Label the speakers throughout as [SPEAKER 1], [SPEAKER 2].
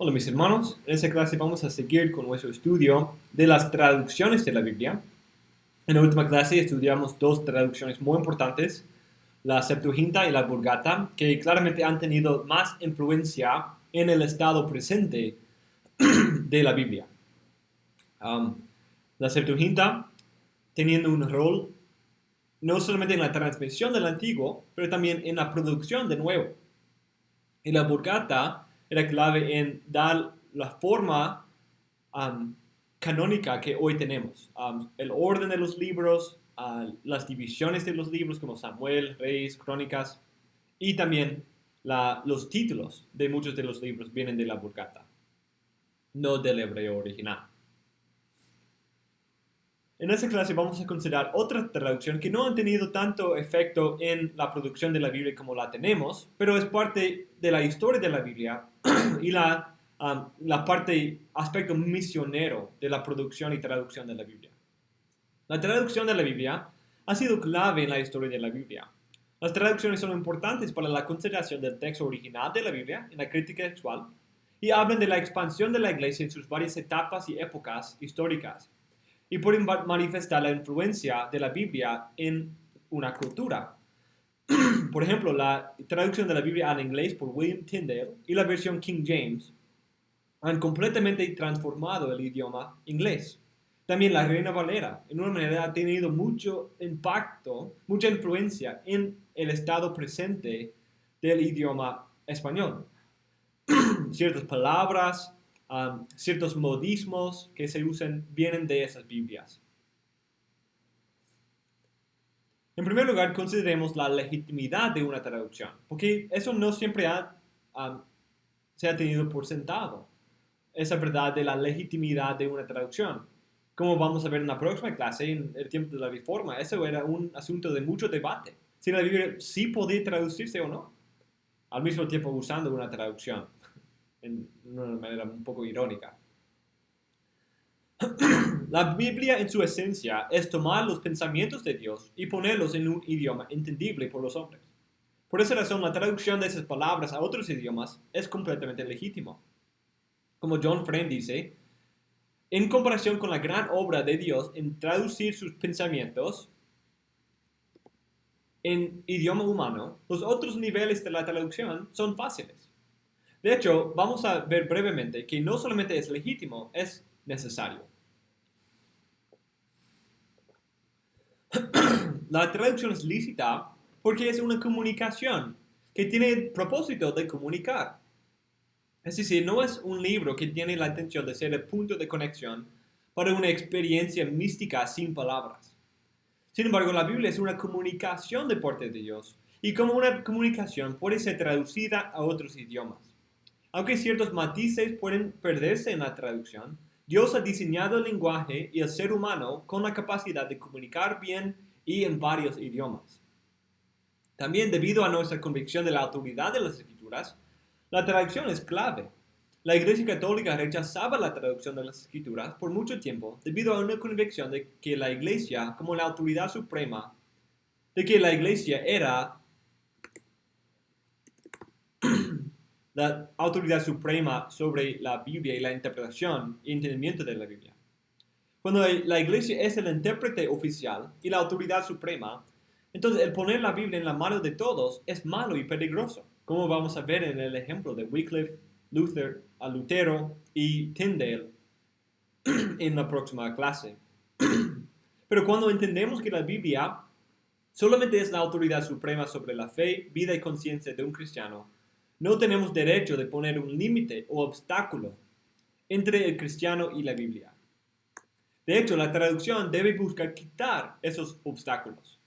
[SPEAKER 1] Hola mis hermanos, en esta clase vamos a seguir con nuestro estudio de las traducciones de la Biblia. En la última clase estudiamos dos traducciones muy importantes, la Septuaginta y la Vulgata, que claramente han tenido más influencia en el estado presente de la Biblia. La Septuaginta teniendo un rol no solamente en la transmisión del antiguo, pero también en la producción de nuevo. Y la Vulgata era clave en dar la forma canónica que hoy tenemos. El orden de los libros, las divisiones de los libros como Samuel, Reyes, Crónicas, y también los títulos de muchos de los libros vienen de la Vulgata, no del hebreo original. En esta clase vamos a considerar otra traducción que no ha tenido tanto efecto en la producción de la Biblia como la tenemos, pero es parte de la historia de la Biblia y la aspecto misionero de la producción y traducción de la Biblia. La traducción de la Biblia ha sido clave en la historia de la Biblia. Las traducciones son importantes para la consideración del texto original de la Biblia en la crítica textual y hablan de la expansión de la iglesia en sus varias etapas y épocas históricas y pueden manifestar la influencia de la Biblia en una cultura. Por ejemplo, la traducción de la Biblia al inglés por William Tyndale y la versión King James han completamente transformado el idioma inglés. También la Reina Valera, en una manera, ha tenido mucho impacto, mucha influencia en el estado presente del idioma español. Ciertas palabras, ciertos modismos que se usan vienen de esas Biblias. En primer lugar, consideremos la legitimidad de una traducción, porque eso no siempre se ha tenido por sentado, esa verdad de la legitimidad de una traducción. Como vamos a ver en la próxima clase, en el tiempo de la Reforma, eso era un asunto de mucho debate, si la Biblia sí podía traducirse o no, al mismo tiempo usando una traducción, en una manera un poco irónica. La Biblia en su esencia es tomar los pensamientos de Dios y ponerlos en un idioma entendible por los hombres. Por esa razón, la traducción de esas palabras a otros idiomas es completamente legítimo. Como John Frame dice, en comparación con la gran obra de Dios en traducir sus pensamientos en idioma humano, los otros niveles de la traducción son fáciles. De hecho, vamos a ver brevemente que no solamente es legítimo, es necesario. La traducción es lícita porque es una comunicación que tiene el propósito de comunicar. Es decir, no es un libro que tiene la intención de ser el punto de conexión para una experiencia mística sin palabras. Sin embargo, la Biblia es una comunicación de parte de Dios y como una comunicación puede ser traducida a otros idiomas. Aunque ciertos matices pueden perderse en la traducción, Dios ha diseñado el lenguaje y el ser humano con la capacidad de comunicar bien y en varios idiomas. También debido a nuestra convicción de la autoridad de las Escrituras, la traducción es clave. La Iglesia Católica rechazaba la traducción de las Escrituras por mucho tiempo debido a una convicción de que la Iglesia, como la autoridad suprema, de que la Iglesia era la autoridad suprema sobre la Biblia y la interpretación y entendimiento de la Biblia. Cuando la Iglesia es el intérprete oficial y la autoridad suprema, entonces el poner la Biblia en la mano de todos es malo y peligroso, como vamos a ver en el ejemplo de Wycliffe, Lutero y Tyndale en la próxima clase. Pero cuando entendemos que la Biblia solamente es la autoridad suprema sobre la fe, vida y conciencia de un cristiano, no tenemos derecho de poner un límite o obstáculo entre el cristiano y la Biblia. De hecho, la traducción debe buscar quitar esos obstáculos,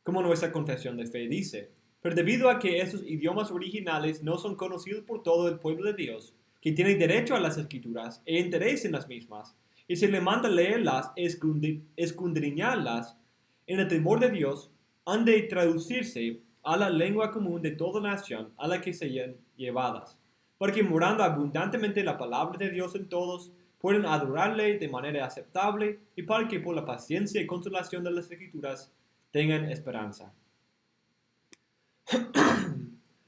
[SPEAKER 1] como nuestra confesión de fe dice. Pero debido a que esos idiomas originales no son conocidos por todo el pueblo de Dios, que tiene derecho a las escrituras e interés en las mismas, y se le manda leerlas e escudriñarlas en el temor de Dios, han de traducirse a la lengua común de toda nación a la que sean llevadas, para que morando abundantemente la palabra de Dios en todos, pueden adorarle de manera aceptable y para que por la paciencia y consolación de las escrituras tengan esperanza.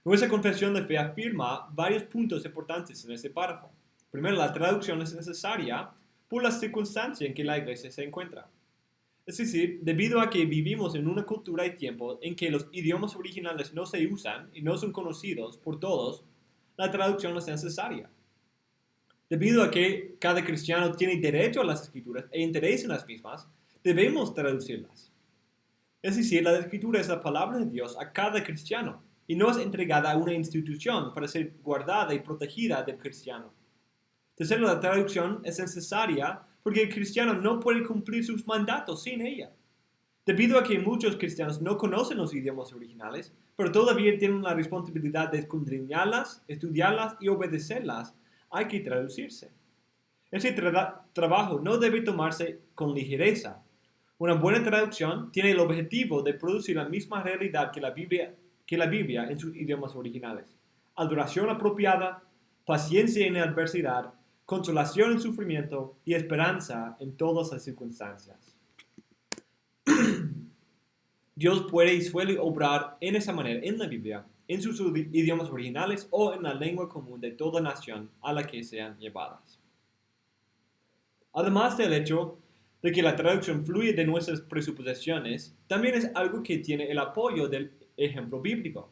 [SPEAKER 1] Nuestra confesión de fe afirma varios puntos importantes en este párrafo. Primero, la traducción es necesaria por la circunstancia en que la iglesia se encuentra. Es decir, debido a que vivimos en una cultura y tiempo en que los idiomas originales no se usan y no son conocidos por todos, la traducción es necesaria. Debido a que cada cristiano tiene derecho a las escrituras e interés en las mismas, debemos traducirlas. Es decir, la escritura es la palabra de Dios a cada cristiano y no es entregada a una institución para ser guardada y protegida del cristiano. Tercero, la traducción es necesaria porque el cristiano no puede cumplir sus mandatos sin ella. Debido a que muchos cristianos no conocen los idiomas originales, pero todavía tienen la responsabilidad de escudriñarlas, estudiarlas y obedecerlas, hay que traducirse. Ese trabajo no debe tomarse con ligereza. Una buena traducción tiene el objetivo de producir la misma realidad que la Biblia en sus idiomas originales. Adoración apropiada, paciencia en la adversidad, consolación en sufrimiento y esperanza en todas las circunstancias. Dios puede y suele obrar en esa manera en la Biblia, en sus idiomas originales o en la lengua común de toda nación a la que sean llevadas. Además del hecho de que la traducción fluye de nuestras presuposiciones, también es algo que tiene el apoyo del ejemplo bíblico.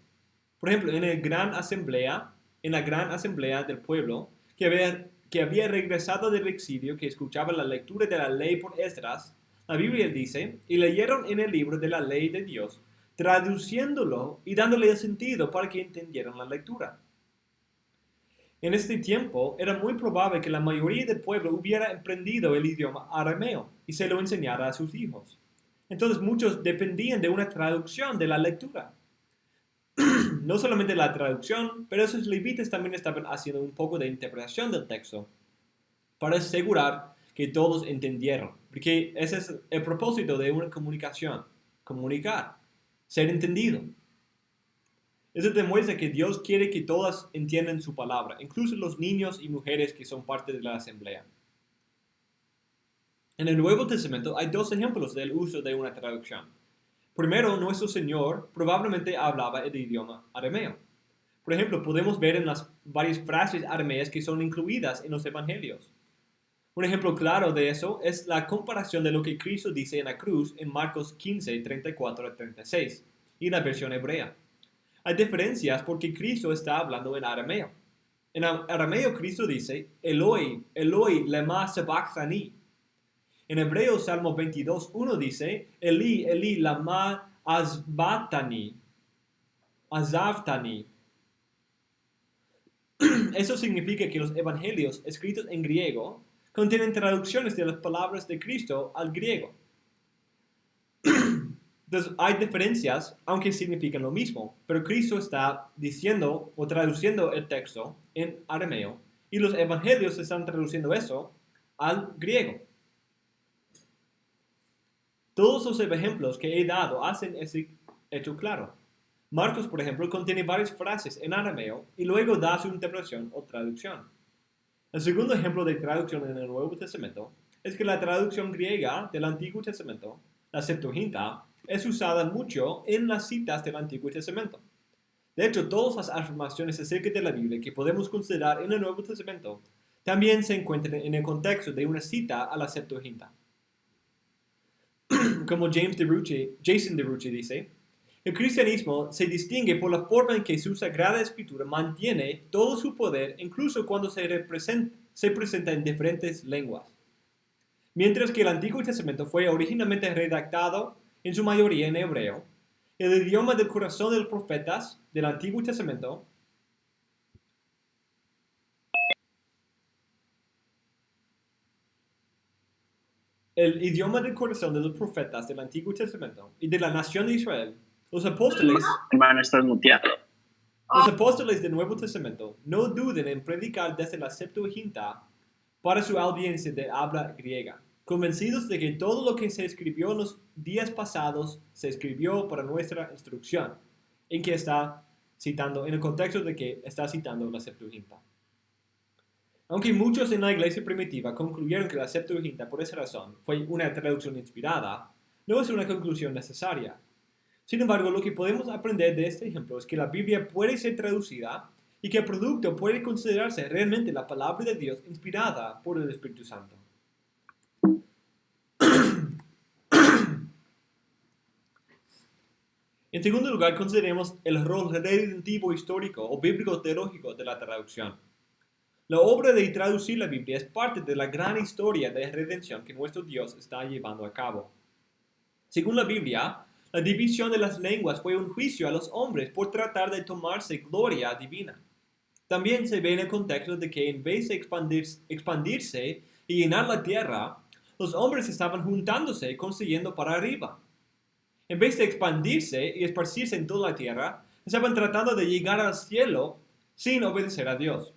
[SPEAKER 1] Por ejemplo, en la gran asamblea del pueblo que había regresado del exilio, que escuchaba la lectura de la ley por Esdras, la Biblia dice, y leyeron en el libro de la ley de Dios, traduciéndolo y dándole el sentido para que entendieran la lectura. En este tiempo era muy probable que la mayoría del pueblo hubiera aprendido el idioma arameo y se lo enseñara a sus hijos. Entonces muchos dependían de una traducción de la lectura. No solamente la traducción, pero esos levitas también estaban haciendo un poco de interpretación del texto para asegurar que todos entendieron, porque ese es el propósito de una comunicación, comunicar, ser entendido. Eso demuestra que Dios quiere que todas entiendan su palabra, incluso los niños y mujeres que son parte de la asamblea. En el Nuevo Testamento hay dos ejemplos del uso de una traducción. Primero, nuestro Señor probablemente hablaba el idioma arameo. Por ejemplo, podemos ver en las varias frases arameas que son incluidas en los evangelios. Un ejemplo claro de eso es la comparación de lo que Cristo dice en la cruz en Marcos 15, 34 a 36 y la versión hebrea. Hay diferencias porque Cristo está hablando en arameo. En arameo Cristo dice, Eloi, Eloi, lema sabachthani. En hebreo, Salmo 22, 1 dice, Eli, Eli, lama azavtani. Eso significa que los evangelios escritos en griego contienen traducciones de las palabras de Cristo al griego. Entonces, hay diferencias, aunque significan lo mismo, pero Cristo está diciendo o traduciendo el texto en arameo y los evangelios están traduciendo eso al griego. Todos los ejemplos que he dado hacen ese hecho claro. Marcos, por ejemplo, contiene varias frases en arameo y luego da su interpretación o traducción. El segundo ejemplo de traducción en el Nuevo Testamento es que la traducción griega del Antiguo Testamento, la Septuaginta, es usada mucho en las citas del Antiguo Testamento. De hecho, todas las afirmaciones acerca de la Biblia que podemos considerar en el Nuevo Testamento también se encuentran en el contexto de una cita a la Septuaginta. Como Jason DeRucci dice, el cristianismo se distingue por la forma en que su Sagrada Escritura mantiene todo su poder incluso cuando se presenta en diferentes lenguas. Mientras que el Antiguo Testamento fue originalmente redactado en su mayoría en hebreo, el idioma del corazón de los profetas del Antiguo Testamento el idioma del corazón de los profetas del Antiguo Testamento y de la nación de Israel, los apóstoles,
[SPEAKER 2] hermano, estás muteado.
[SPEAKER 1] Los apóstoles del Nuevo Testamento no duden en predicar desde la Septuaginta para su audiencia de habla griega, convencidos de que todo lo que se escribió en los días pasados se escribió para nuestra instrucción, en que está citando, en el contexto de que está citando la Septuaginta. Aunque muchos en la iglesia primitiva concluyeron que la Septuaginta por esa razón fue una traducción inspirada, no es una conclusión necesaria. Sin embargo, lo que podemos aprender de este ejemplo es que la Biblia puede ser traducida y que el producto puede considerarse realmente la palabra de Dios inspirada por el Espíritu Santo. En segundo lugar, consideremos el rol redentivo histórico o bíblico-teológico de la traducción. La obra de traducir la Biblia es parte de la gran historia de redención que nuestro Dios está llevando a cabo. Según la Biblia, la división de las lenguas fue un juicio a los hombres por tratar de tomarse gloria divina. También se ve en el contexto de que en vez de expandirse y llenar la tierra, los hombres estaban juntándose y consiguiendo para arriba. En vez de expandirse y esparcirse en toda la tierra, estaban tratando de llegar al cielo sin obedecer a Dios.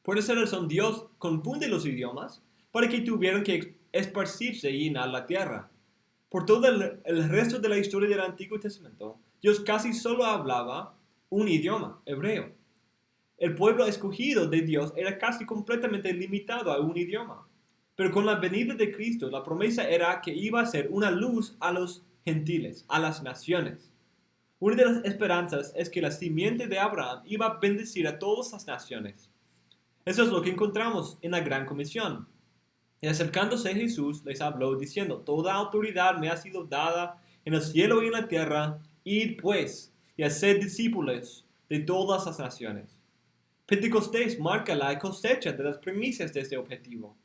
[SPEAKER 1] Por esa razón, Dios confunde los idiomas para que tuvieran que esparcirse y llenar la tierra. Por todo el resto de la historia del Antiguo Testamento, Dios casi solo hablaba un idioma, hebreo. El pueblo escogido de Dios era casi completamente limitado a un idioma. Pero con la venida de Cristo, la promesa era que iba a ser una luz a los gentiles, a las naciones. Una de las esperanzas es que la simiente de Abraham iba a bendecir a todas las naciones. Eso es lo que encontramos en la Gran Comisión. Y acercándose a Jesús, les habló diciendo: toda autoridad me ha sido dada en el cielo y en la tierra. Id pues y haced discípulos de todas las naciones. Pentecostés marca la cosecha de las primicias de este objetivo.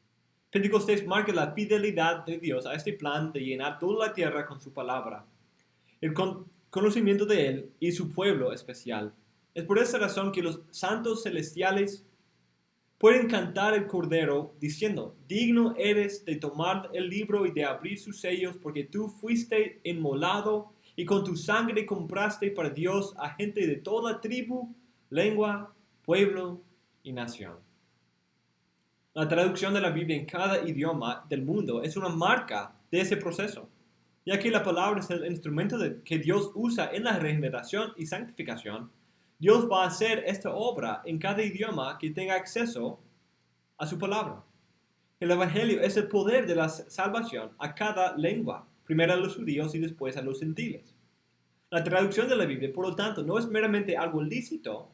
[SPEAKER 1] Pentecostés marca la fidelidad de Dios a este plan de llenar toda la tierra con su palabra, el conocimiento de Él y su pueblo especial. Es por esa razón que los santos celestiales pueden cantar el Cordero diciendo: digno eres de tomar el libro y de abrir sus sellos, porque tú fuiste inmolado y con tu sangre compraste para Dios a gente de toda tribu, lengua, pueblo y nación. La traducción de la Biblia en cada idioma del mundo es una marca de ese proceso, ya que la palabra es el instrumento que Dios usa en la regeneración y santificación. Dios va a hacer esta obra en cada idioma que tenga acceso a su palabra. El Evangelio es el poder de la salvación a cada lengua, primero a los judíos y después a los gentiles. La traducción de la Biblia, por lo tanto, no es meramente algo lícito,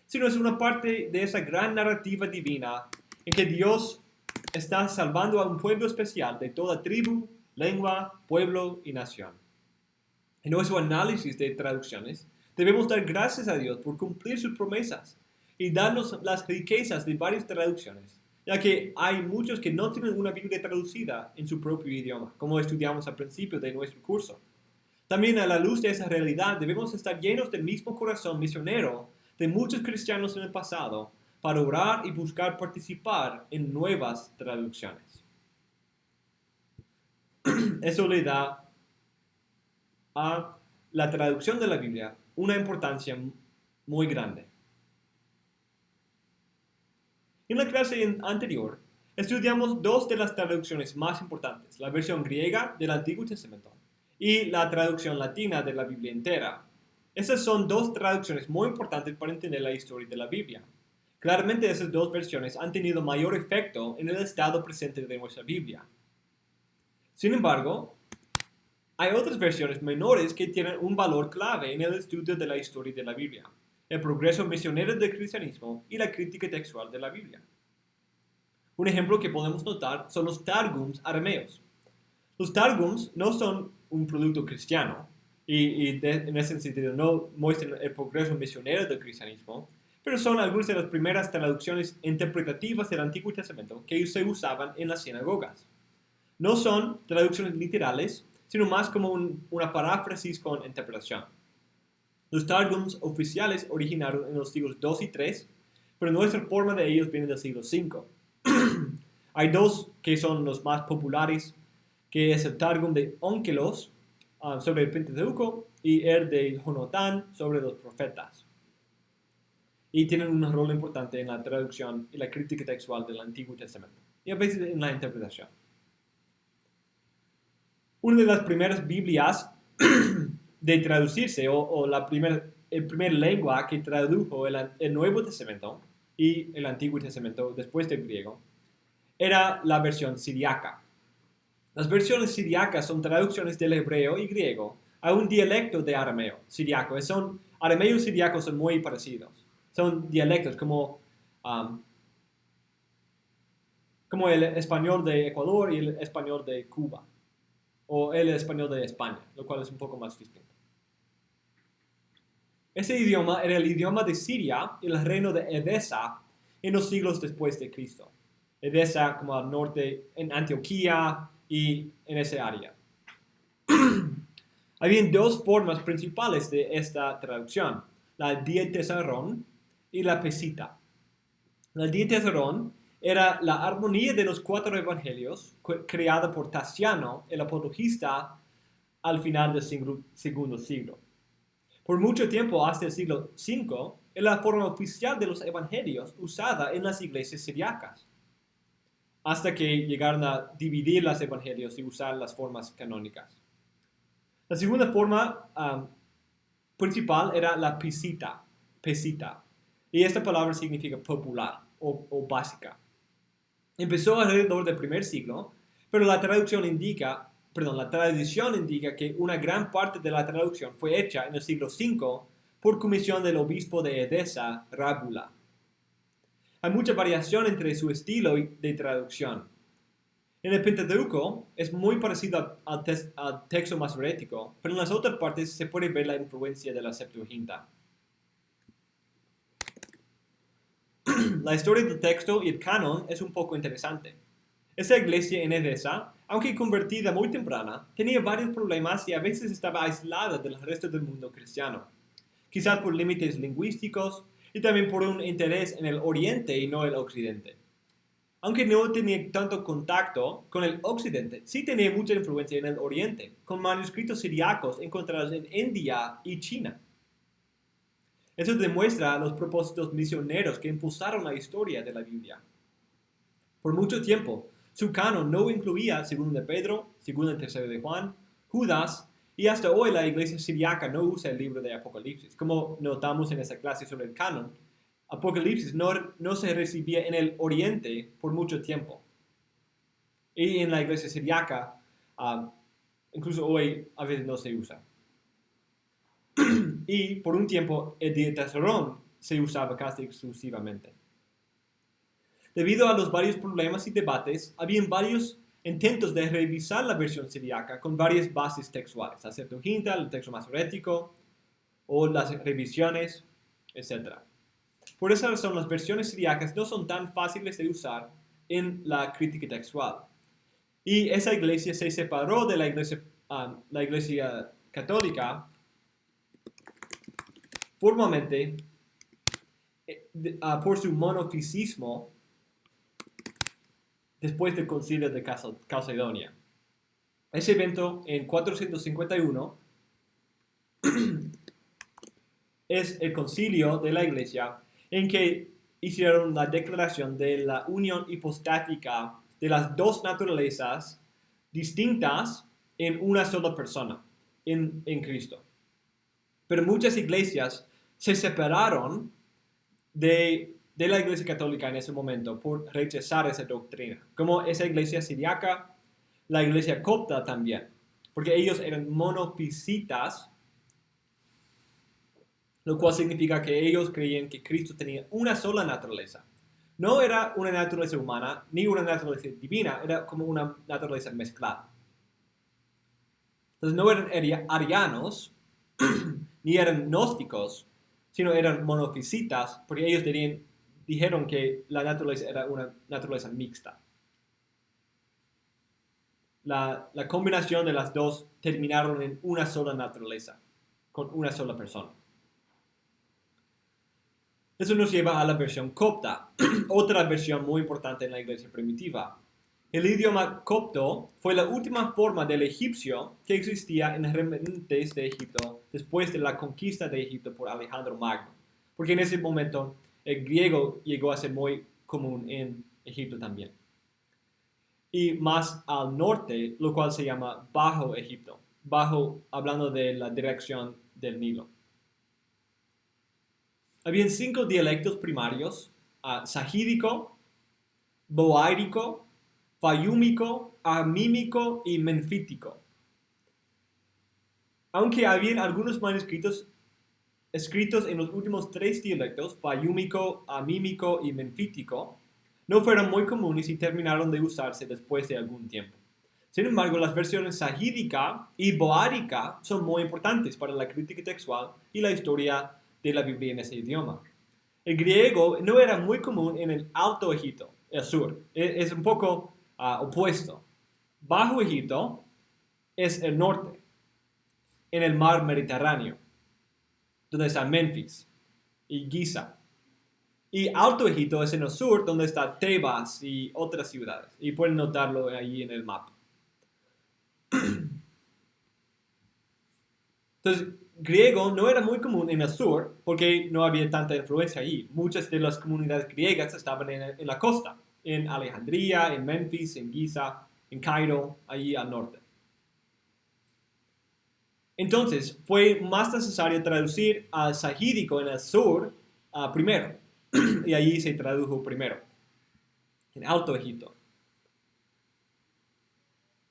[SPEAKER 1] sino es una parte de esa gran narrativa divina en que Dios está salvando a un pueblo especial de toda tribu, lengua, pueblo y nación. En nuestro análisis de traducciones, debemos dar gracias a Dios por cumplir sus promesas y darnos las riquezas de varias traducciones, ya que hay muchos que no tienen una Biblia traducida en su propio idioma, como estudiamos al principio de nuestro curso. También a la luz de esa realidad debemos estar llenos del mismo corazón misionero de muchos cristianos en el pasado para orar y buscar participar en nuevas traducciones. Eso le da a la traducción de la Biblia una importancia muy grande. En la clase anterior, estudiamos dos de las traducciones más importantes, la versión griega del Antiguo Testamento y la traducción latina de la Biblia entera. Esas son dos traducciones muy importantes para entender la historia de la Biblia. Claramente esas dos versiones han tenido mayor efecto en el estado presente de nuestra Biblia. Sin embargo, hay otras versiones menores que tienen un valor clave en el estudio de la historia de la Biblia, el progreso misionero del cristianismo y la crítica textual de la Biblia. Un ejemplo que podemos notar son los Targums arameos. Los Targums no son un producto cristiano en ese sentido no muestran el progreso misionero del cristianismo, pero son algunas de las primeras traducciones interpretativas del Antiguo Testamento que se usaban en las sinagogas. No son traducciones literales, sino más como una paráfrasis con interpretación. Los Targums oficiales originaron en los siglos II y III, pero nuestra forma de ellos viene del siglo V. Hay dos que son los más populares, que es el Targum de Onkelos sobre el Pentateuco y el de Jonatán sobre los profetas. Y tienen un rol importante en la traducción y la crítica textual del Antiguo Testamento, y a veces en la interpretación. Una de las primeras Biblias de traducirse, o el primer lengua que tradujo el Nuevo Testamento y el Antiguo Testamento después del griego, era la versión siriaca. Las versiones siriacas son traducciones del hebreo y griego a un dialecto de arameo siriaco. Arameo y siriaco son muy parecidos. Son dialectos como el español de Ecuador y el español de Cuba, o el español de España, lo cual es un poco más distinto. Ese idioma era el idioma de Siria y el reino de Edesa en los siglos después de Cristo. Edesa como al norte, en Antioquía y en esa área. Habían dos formas principales de esta traducción, la diatessaron y la pesita. La diatessaron era la armonía de los 4 evangelios creada por Tatiano, el apologista, al final del segundo siglo. Por mucho tiempo, hasta el siglo V, era la forma oficial de los evangelios usada en las iglesias siriacas, hasta que llegaron a dividir los evangelios y usar las formas canónicas. La segunda forma principal era la pesita, y esta palabra significa popular o básica. Empezó alrededor del primer siglo, pero la tradición indica que una gran parte de la traducción fue hecha en el siglo V por comisión del obispo de Edesa, Rábula. Hay mucha variación entre su estilo de traducción. En el Pentateuco es muy parecido al texto masorético, pero en las otras partes se puede ver la influencia de la Septuaginta. La historia del texto y el canon es un poco interesante. Esa iglesia en Edesa, aunque convertida muy temprana, tenía varios problemas y a veces estaba aislada del resto del mundo cristiano, quizás por límites lingüísticos y también por un interés en el oriente y no el occidente. Aunque no tenía tanto contacto con el occidente, sí tenía mucha influencia en el oriente, con manuscritos siriacos encontrados en India y China. Eso demuestra los propósitos misioneros que impulsaron la historia de la Biblia. Por mucho tiempo, su canon no incluía 2 de Pedro, 2 y 3 de Juan, Judas, y hasta hoy la iglesia siriaca no usa el libro de Apocalipsis. Como notamos en esa clase sobre el canon, Apocalipsis no se recibía en el oriente por mucho tiempo. Y en la iglesia siriaca, incluso hoy, a veces no se usa. Y por un tiempo el diatessaron se usaba casi exclusivamente. Debido a los varios problemas y debates, habían varios intentos de revisar la versión siriaca con varias bases textuales, la Septuaginta, el texto masorético o las revisiones, etc. Por esa razón, las versiones siriacas no son tan fáciles de usar en la crítica textual. Y esa iglesia se separó de la iglesia católica formalmente por su monofisismo después del concilio de Calcedonia. Ese evento en 451 es el concilio de la iglesia en que hicieron la declaración de la unión hipostática de las dos naturalezas distintas en una sola persona, en Cristo. Pero muchas iglesias se separaron de la iglesia católica en ese momento por rechazar esa doctrina, como esa iglesia siriaca, la iglesia copta también, porque ellos eran monofisitas, lo cual significa que ellos creían que Cristo tenía una sola naturaleza. No era una naturaleza humana ni una naturaleza divina, era como una naturaleza mezclada. Entonces no eran arianos ni eran gnósticos, sino eran monofisitas, porque ellos dijeron que la naturaleza era una naturaleza mixta. La combinación de las dos terminaron en una sola naturaleza, con una sola persona. Eso nos lleva a la versión copta, otra versión muy importante en la iglesia primitiva. El idioma copto fue la última forma del egipcio que existía en remanentes de Egipto después de la conquista de Egipto por Alejandro Magno, porque en ese momento el griego llegó a ser muy común en Egipto también. Y más al norte, lo cual se llama Bajo Egipto, hablando de la dirección del Nilo. Habían 5 dialectos primarios: sahídico, boárico, fayúmico, amímico y menfítico. Aunque habían algunos manuscritos escritos en los últimos 3 dialectos, fayúmico, amímico y menfítico, no fueron muy comunes y terminaron de usarse después de algún tiempo. Sin embargo, las versiones sahídica y boárica son muy importantes para la crítica textual y la historia de la Biblia en ese idioma. El griego no era muy común en el Alto Egipto, el sur. Es un poco opuesto. Bajo Egipto es el norte, en el mar Mediterráneo, donde está Memphis y Giza. Y Alto Egipto es en el sur, donde está Tebas y otras ciudades. Y pueden notarlo ahí en el mapa. Entonces, griego no era muy común en el sur porque no había tanta influencia allí. Muchas de las comunidades griegas estaban en la costa, en Alejandría, en Memphis, en Giza, en Cairo, allí al norte. Entonces, fue más necesario traducir al sahídico en el sur primero, y allí se tradujo primero, en Alto Egipto.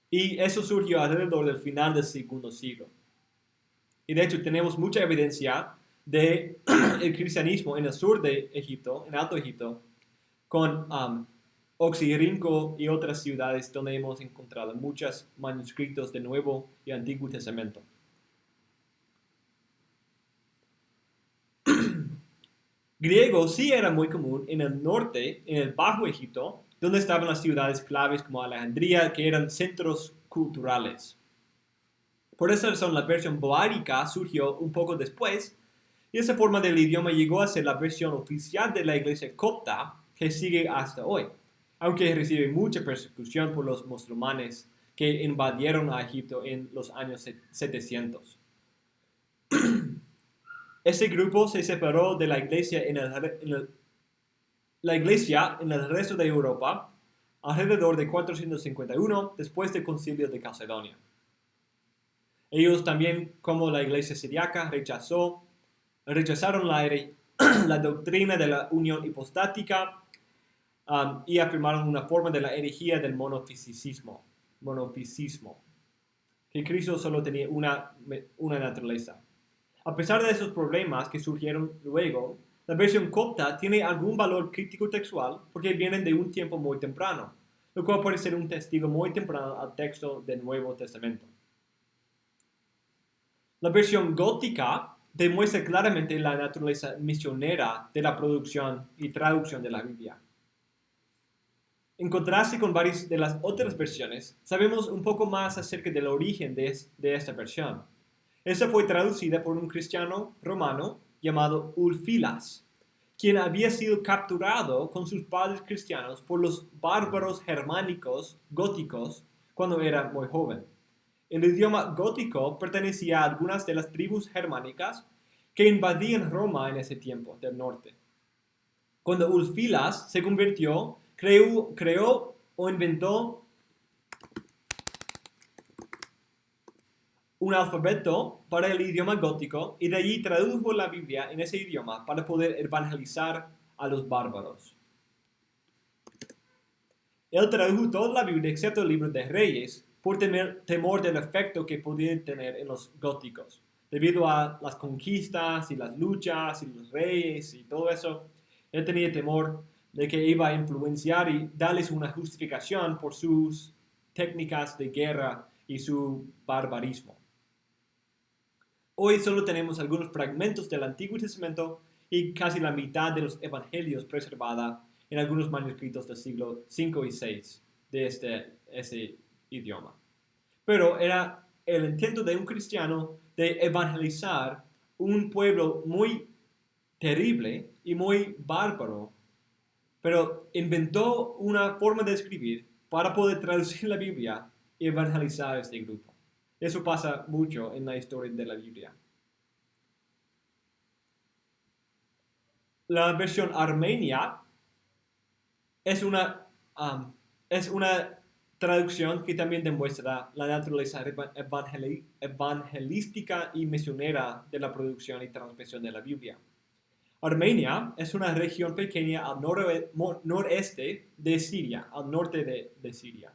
[SPEAKER 1] Y eso surgió alrededor del final del segundo siglo. Y de hecho tenemos mucha evidencia del cristianismo en el sur de Egipto, en Alto Egipto, con Oxirrinco y otras ciudades donde hemos encontrado muchos manuscritos de Nuevo y Antiguo Testamento. Griego sí era muy común en el norte, en el Bajo Egipto, donde estaban las ciudades claves como Alejandría, que eran centros culturales. Por esa razón, la versión boárica surgió un poco después, y esa forma del idioma llegó a ser la versión oficial de la iglesia copta, que sigue hasta hoy, aunque recibe mucha persecución por los musulmanes que invadieron a Egipto en los años 700. Ese grupo se separó de la iglesia en el resto de Europa alrededor de 451 después del concilio de Calcedonia. Ellos también, como la iglesia siriaca, rechazaron la doctrina de la unión hipostática y afirmaron una forma de la herejía del monofisismo, que Cristo solo tenía una naturaleza. A pesar de esos problemas que surgieron luego, la versión copta tiene algún valor crítico textual porque vienen de un tiempo muy temprano, lo cual puede ser un testigo muy temprano al texto del Nuevo Testamento. La versión gótica demuestra claramente la naturaleza misionera de la producción y traducción de la Biblia. En contraste con varias de las otras versiones, sabemos un poco más acerca del origen de esta versión. Esta fue traducida por un cristiano romano llamado Ulfilas, quien había sido capturado con sus padres cristianos por los bárbaros germánicos góticos cuando era muy joven. El idioma gótico pertenecía a algunas de las tribus germánicas que invadían Roma en ese tiempo del norte. Cuando Ulfilas se convirtió, creó o inventó un alfabeto para el idioma gótico y de allí tradujo la Biblia en ese idioma para poder evangelizar a los bárbaros. Él tradujo toda la Biblia excepto el libro de Reyes por temor del efecto que podían tener en los góticos. Debido a las conquistas y las luchas y los reyes y todo eso, él tenía temor de que iba a influenciar y darles una justificación por sus técnicas de guerra y su barbarismo. Hoy solo tenemos algunos fragmentos del Antiguo Testamento y casi la mitad de los evangelios preservada en algunos manuscritos del siglo V y VI de ese idioma. Pero era el intento de un cristiano de evangelizar un pueblo muy terrible y muy bárbaro, pero inventó una forma de escribir para poder traducir la Biblia y evangelizar a este grupo. Eso pasa mucho en la historia de la Biblia. La versión armenia es una traducción que también demuestra la naturaleza evangelística y misionera de la producción y transmisión de la Biblia. Armenia es una región pequeña al noreste de Siria, al norte de Siria.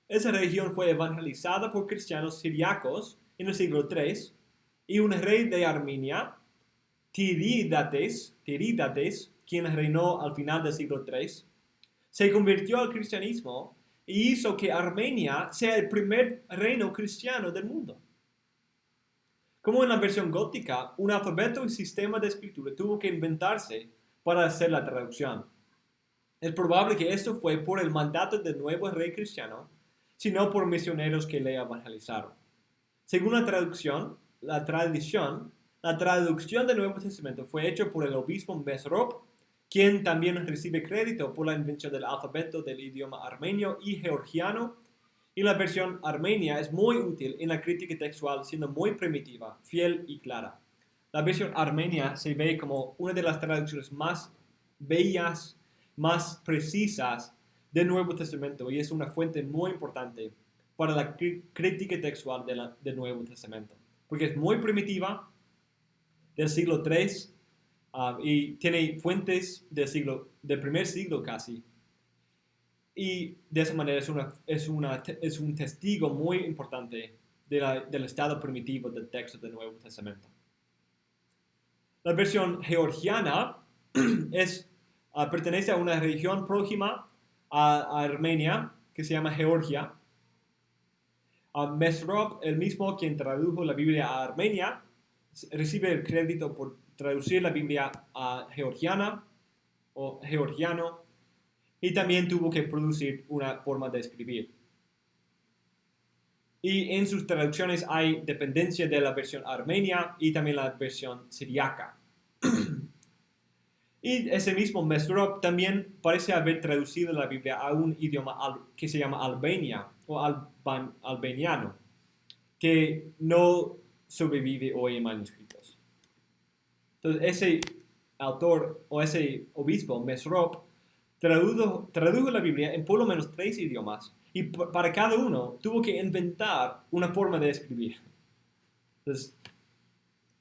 [SPEAKER 1] Esa región fue evangelizada por cristianos siriacos en el siglo III y un rey de Armenia, Tirídates, quien reinó al final del siglo III, se convirtió al cristianismo y hizo que Armenia sea el primer reino cristiano del mundo. Como en la versión gótica, un alfabeto y sistema de escritura tuvo que inventarse para hacer la traducción. Es probable que esto fue por el mandato del nuevo rey cristiano, sino por misioneros que le evangelizaron. Según la tradición del Nuevo Testamento fue hecha por el obispo Mesrop, quien también recibe crédito por la invención del alfabeto del idioma armenio y georgiano, y la versión armenia es muy útil en la crítica textual, siendo muy primitiva, fiel y clara. La versión armenia se ve como una de las traducciones más bellas, más precisas del Nuevo Testamento y es una fuente muy importante para la crítica textual del Nuevo Testamento, porque es muy primitiva, del siglo III, y tiene fuentes del primer siglo casi. Y de esa manera es un testigo muy importante del estado primitivo del texto del Nuevo Testamento. La versión georgiana pertenece a una región próxima a Armenia que se llama Georgia. Mesrop, el mismo quien tradujo la Biblia a Armenia, recibe el crédito por traducir la Biblia a georgiana o georgiano, y también tuvo que producir una forma de escribir. Y en sus traducciones hay dependencia de la versión armenia y también la versión siriaca. Y ese mismo Mesrop también parece haber traducido la Biblia a un idioma que se llama albania o albaniano, que no sobrevive hoy en manuscritos. Entonces, ese autor o ese obispo, Mesrop, tradujo la Biblia en por lo menos 3 idiomas y para cada uno tuvo que inventar una forma de escribir. Entonces,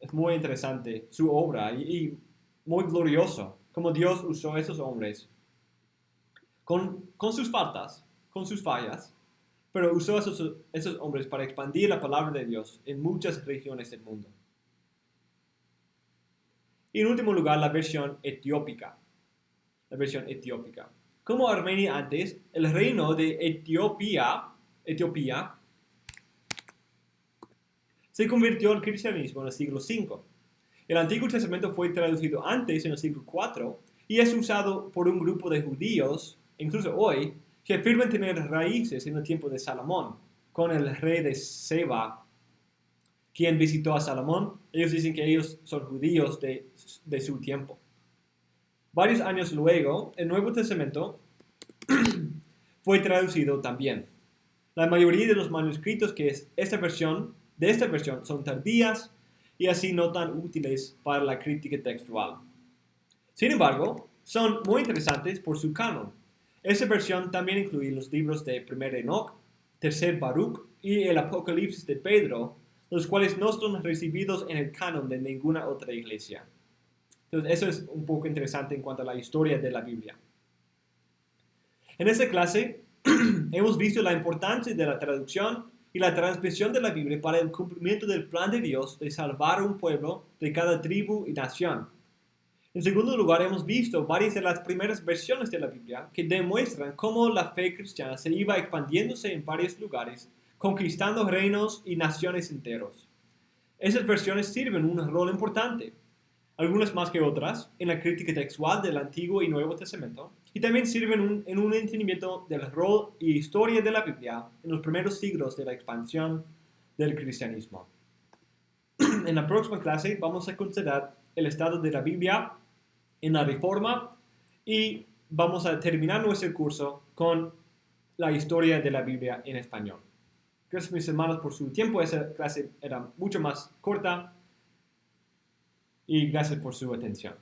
[SPEAKER 1] es muy interesante su obra y muy glorioso como Dios usó a esos hombres con sus faltas, con sus fallas, pero usó a esos hombres para expandir la palabra de Dios en muchas regiones del mundo. Y en último lugar, la versión etiópica. Como Armenia antes, el reino de Etiopía se convirtió al cristianismo en el siglo V. El Antiguo Testamento fue traducido antes, en el siglo IV, y es usado por un grupo de judíos, incluso hoy, que afirman tener raíces en el tiempo de Salomón, con el rey de Seba, quien visitó a Salomón. Ellos dicen que ellos son judíos de su tiempo. Varios años luego, el Nuevo Testamento fue traducido también. La mayoría de los manuscritos de esta versión son tardías y así no tan útiles para la crítica textual. Sin embargo, son muy interesantes por su canon. Esta versión también incluye los libros de 1 Enoch, 3 Baruch y el Apocalipsis de Pedro, los cuales no son recibidos en el canon de ninguna otra iglesia. Entonces, eso es un poco interesante en cuanto a la historia de la Biblia. En esta clase hemos visto la importancia de la traducción y la transmisión de la Biblia para el cumplimiento del plan de Dios de salvar a un pueblo de cada tribu y nación. En segundo lugar, hemos visto varias de las primeras versiones de la Biblia que demuestran cómo la fe cristiana se iba expandiéndose en varios lugares, conquistando reinos y naciones enteros. Esas versiones sirven un rol importante, algunas más que otras, en la crítica textual del Antiguo y Nuevo Testamento, y también sirven en un entendimiento del rol y historia de la Biblia en los primeros siglos de la expansión del cristianismo. En la próxima clase vamos a considerar el estado de la Biblia en la Reforma y vamos a terminar nuestro curso con la historia de la Biblia en español. Gracias, mis hermanos, por su tiempo. Esa clase era mucho más corta. Y gracias por su atención.